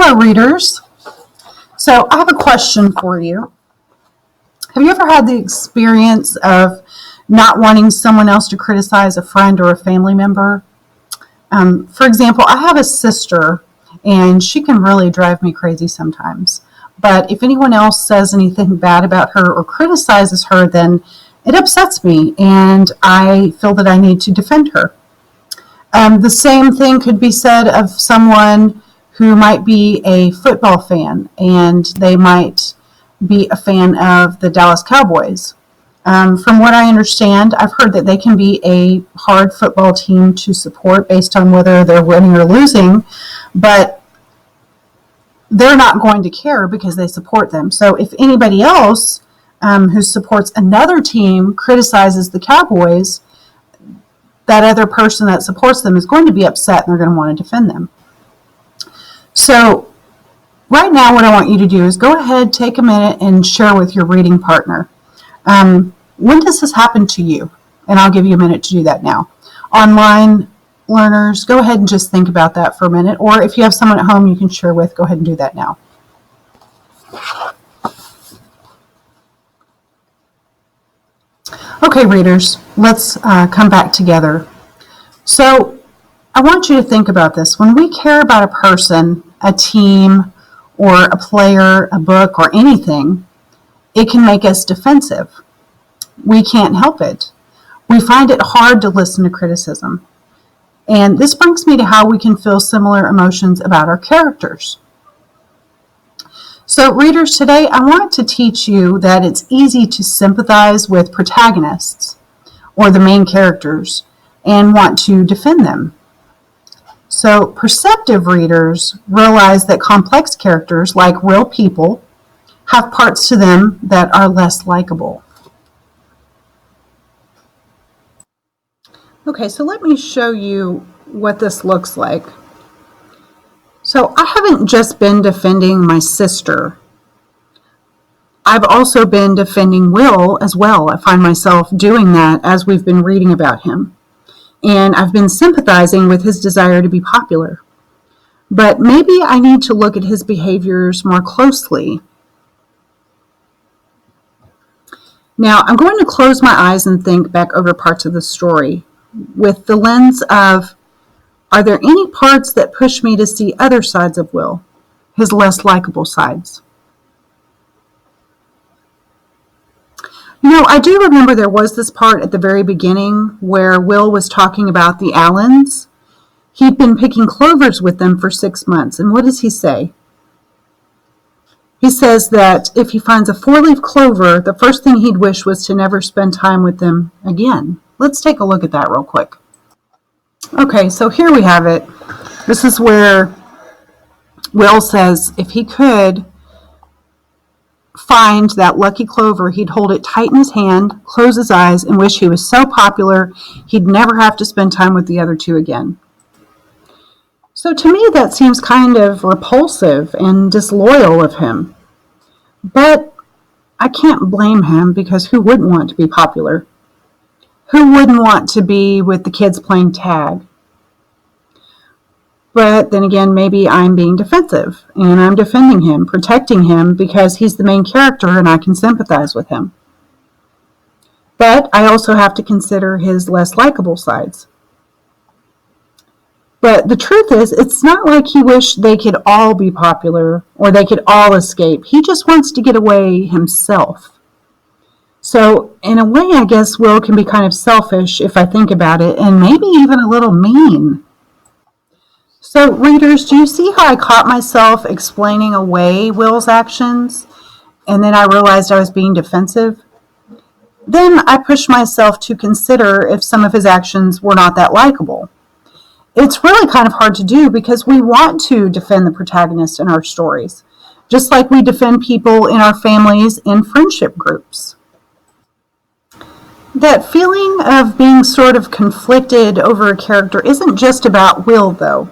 Hello, readers. So I have a question for you. Have you ever had the experience of not wanting someone else to criticize a friend or a family member? For example, I have a sister, and she can really drive me crazy sometimes. But if anyone else says anything bad about her or criticizes her, then it upsets me, and I feel that I need to defend her. The same thing could be said of someone who might be a football fan, and they might be a fan of the Dallas Cowboys. From what I understand, I've heard that they can be a hard football team to support based on whether they're winning or losing, but they're not going to care because they support them. So if anybody else who supports another team criticizes the Cowboys, that other person that supports them is going to be upset and they're going to want to defend them. So right now what I want you to do is go ahead, take a minute, and share with your reading partner. When does this happen to you? And I'll give you a minute to do that now. Online learners, go ahead and just think about that for a minute. Or if you have someone at home you can share with, go ahead and do that now. Okay, readers, let's come back together. So I want you to think about this. When we care about a person, a team, or a player, a book, or anything, it can make us defensive. We can't help it. We find it hard to listen to criticism. And this brings me to how we can feel similar emotions about our characters. So readers, today I want to teach you that it's easy to sympathize with protagonists or the main characters and want to defend them. So perceptive readers realize that complex characters, like real people, have parts to them that are less likable. Okay, so let me show you what this looks like. So I haven't just been defending my sister. I've also been defending Will as well. I find myself doing that as we've been reading about him. And I've been sympathizing with his desire to be popular. But maybe I need to look at his behaviors more closely. Now, I'm going to close my eyes and think back over parts of the story with the lens of, are there any parts that push me to see other sides of Will, his less likable sides? You know, I do remember there was this part at the very beginning where Will was talking about the Allens. He'd been picking clovers with them for 6 months. And what does he say? He says that if he finds a 4-leaf clover, the first thing he'd wish was to never spend time with them again. Let's take a look at that real quick. Okay, so here we have it. This is where Will says if he could find that lucky clover, he'd hold it tight in his hand, close his eyes, and wish he was so popular he'd never have to spend time with the other two again. So to me, that seems kind of repulsive and disloyal of him. But I can't blame him, because who wouldn't want to be popular? Who wouldn't want to be with the kids playing tag? But then again, maybe I'm being defensive and I'm defending him, protecting him because he's the main character and I can sympathize with him. But I also have to consider his less likable sides. But the truth is, it's not like he wished they could all be popular or they could all escape. He just wants to get away himself. So in a way, I guess Will can be kind of selfish if I think about it, and maybe even a little mean. So readers, do you see how I caught myself explaining away Will's actions, and then I realized I was being defensive? Then I pushed myself to consider if some of his actions were not that likable. It's really kind of hard to do because we want to defend the protagonist in our stories, just like we defend people in our families and friendship groups. That feeling of being sort of conflicted over a character isn't just about Will, though.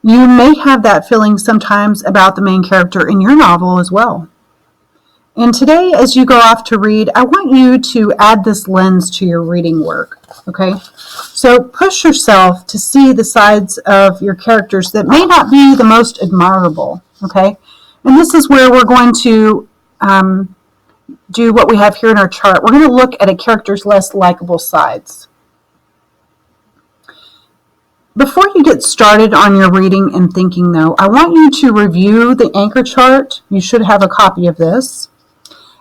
You may have that feeling sometimes about the main character in your novel as well. And today, as you go off to read, I want you to add this lens to your reading work. Okay, so push yourself to see the sides of your characters that may not be the most admirable. Okay, and this is where we're going to do what we have here in our chart. We're going to look at a character's less likable sides. Before you get started on your reading and thinking, though, I want you to review the anchor chart. You should have a copy of this.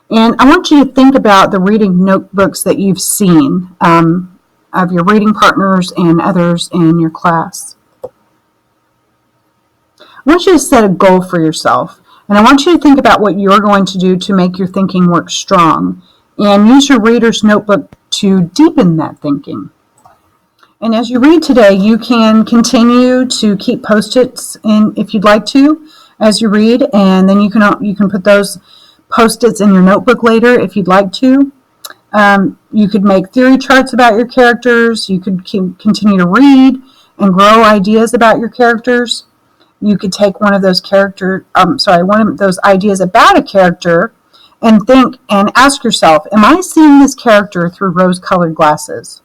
And I want you to think about the reading notebooks that you've seen of your reading partners and others in your class. I want you to set a goal for yourself. And I want you to think about what you're going to do to make your thinking work strong. And use your reader's notebook to deepen that thinking. And as you read today, you can continue to keep Post-its in if you'd like to as you read, and then you can put those Post-its in your notebook later if you'd like to. You could make theory charts about your characters. You could continue to read and grow ideas about your characters. You could take one of those ideas about a character and think and ask yourself, am I seeing this character through rose-colored glasses?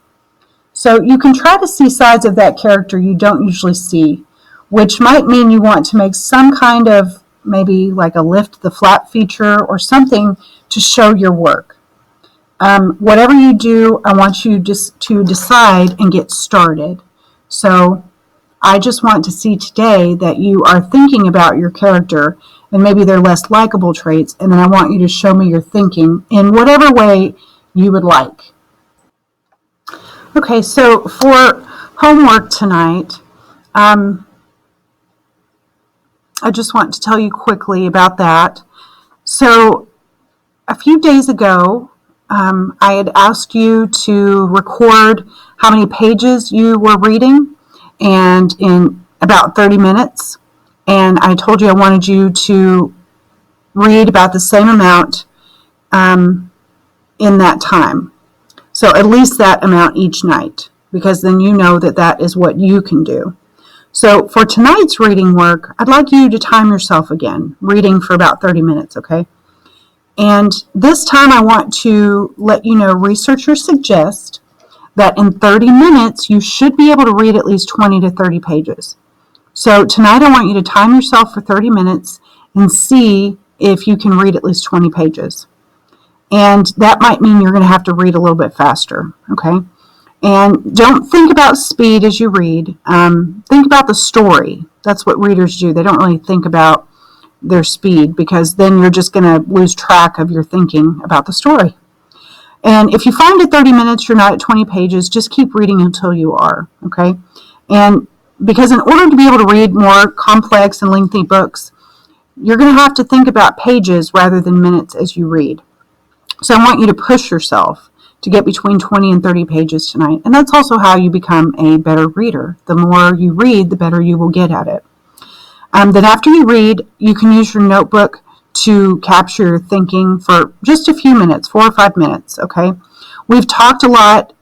So you can try to see sides of that character you don't usually see, which might mean you want to make some kind of, maybe like a lift the flap feature or something to show your work. Whatever you do, I want you just to decide and get started. So I just want to see today that you are thinking about your character and maybe their less likable traits, and then I want you to show me your thinking in whatever way you would like. Okay, so for homework tonight, I just want to tell you quickly about that. So a few days ago, I had asked you to record how many pages you were reading, and in about 30 minutes. And I told you I wanted you to read about the same amount in that time. So at least that amount each night, because then you know that that is what you can do. So for tonight's reading work, I'd like you to time yourself again, reading for about 30 minutes, okay? And this time I want to let you know researchers suggest that in 30 minutes you should be able to read at least 20 to 30 pages. So tonight I want you to time yourself for 30 minutes and see if you can read at least 20 pages. And that might mean you're going to have to read a little bit faster, okay? And don't think about speed as you read. Think about the story. That's what readers do. They don't really think about their speed, because then you're just going to lose track of your thinking about the story. And if you find at 30 minutes you're not at 20 pages, just keep reading until you are, okay? And because in order to be able to read more complex and lengthy books, you're going to have to think about pages rather than minutes as you read. So I want you to push yourself to get between 20 and 30 pages tonight. And that's also how you become a better reader. The more you read, the better you will get at it. Then after you read, you can use your notebook to capture your thinking for just a few minutes, 4 or 5 minutes, okay? We've talked a lot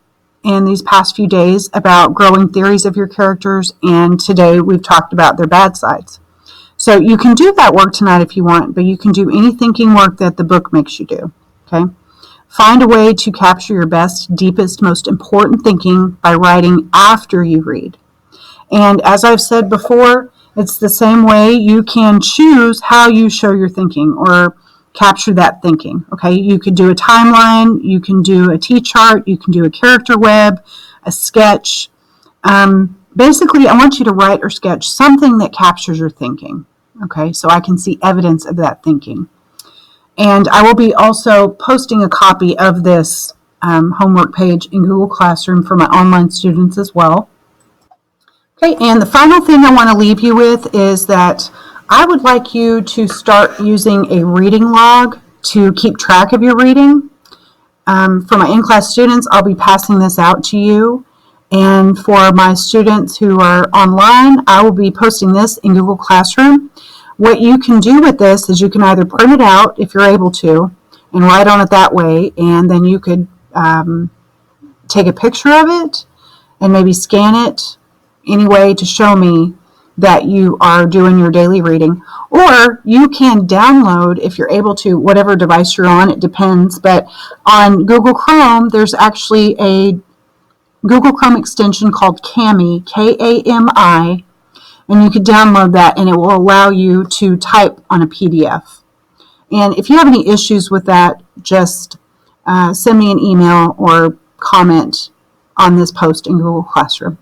in these past few days about growing theories of your characters, and today we've talked about their bad sides. So you can do that work tonight if you want, but you can do any thinking work that the book makes you do, okay? Find a way to capture your best, deepest, most important thinking by writing after you read. And as I've said before, it's the same way you can choose how you show your thinking or capture that thinking, okay? You could do a timeline, you can do a T-chart, you can do a character web, a sketch. Basically, I want you to write or sketch something that captures your thinking, okay? So I can see evidence of that thinking. And I will be also posting a copy of this homework page in Google Classroom for my online students as well. Okay, and the final thing I want to leave you with is that I would like you to start using a reading log to keep track of your reading. For my in-class students, I'll be passing this out to you. And for my students who are online, I will be posting this in Google Classroom. What you can do with this is you can either print it out if you're able to and write on it that way, and then you could take a picture of it and maybe scan it anyway to show me that you are doing your daily reading. Or you can download, if you're able to, whatever device you're on, it depends, but on Google Chrome there's actually a Google Chrome extension called Kami, Kami, and you can download that, and it will allow you to type on a PDF. And if you have any issues with that, just send me an email or comment on this post in Google Classroom.